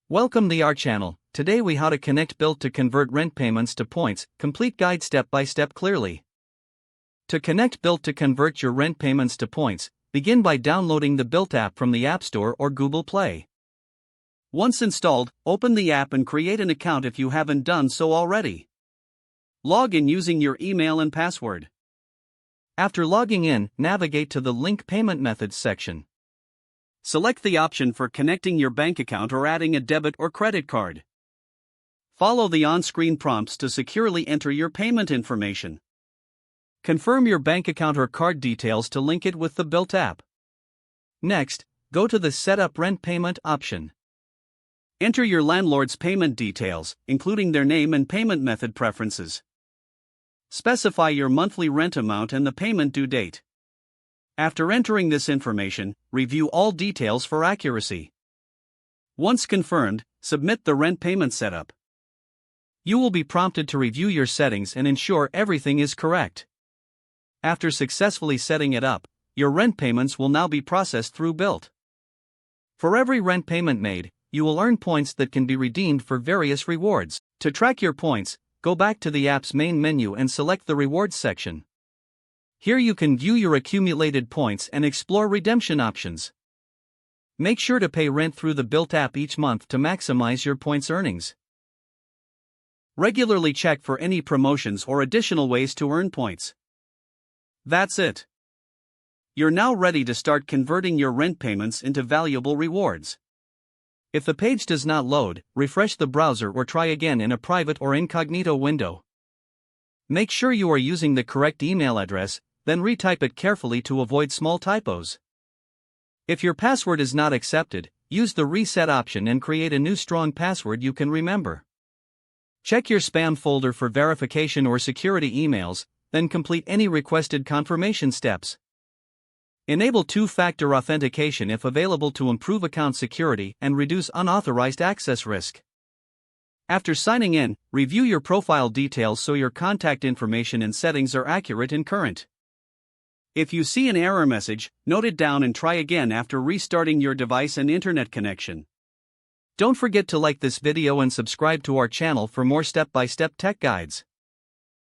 Welcome to our channel. Today we how to connect Bilt to convert rent payments to points, complete guide step by step clearly. To connect Bilt to convert your rent payments to points, begin by downloading the Bilt app from the App Store or Google Play. Once installed, open the app and create an account if you haven't done so already. Log in using your email and password. After logging in, navigate to the Link Payment Methods section. Select the option for connecting your bank account or adding a debit or credit card. Follow the on-screen prompts to securely enter your payment information. Confirm your bank account or card details to link it with the Bilt app. Next, go to the Set Up Rent Payment option. Enter your landlord's payment details, including their name and payment method preferences. Specify your monthly rent amount and the payment due date. After entering this information, review all details for accuracy. Once confirmed, submit the rent payment setup. You will be prompted to review your settings and ensure everything is correct. After successfully setting it up, your rent payments will now be processed through Bilt. For every rent payment made, you will earn points that can be redeemed for various rewards. To track your points, go back to the app's main menu and select the Rewards section. Here you can view your accumulated points and explore redemption options. Make sure to pay rent through the Bilt app each month to maximize your points earnings. Regularly check for any promotions or additional ways to earn points. That's it. You're now ready to start converting your rent payments into valuable rewards. If the page does not load, refresh the browser or try again in a private or incognito window. Make sure you are using the correct email address, then retype it carefully to avoid small typos. If your password is not accepted, use the reset option and create a new strong password you can remember. Check your spam folder for verification or security emails, then complete any requested confirmation steps. Enable two-factor authentication if available to improve account security and reduce unauthorized access risk. After signing in, review your profile details so your contact information and settings are accurate and current. If you see an error message, note it down and try again after restarting your device and internet connection. Don't forget to like this video and subscribe to our channel for more step-by-step tech guides.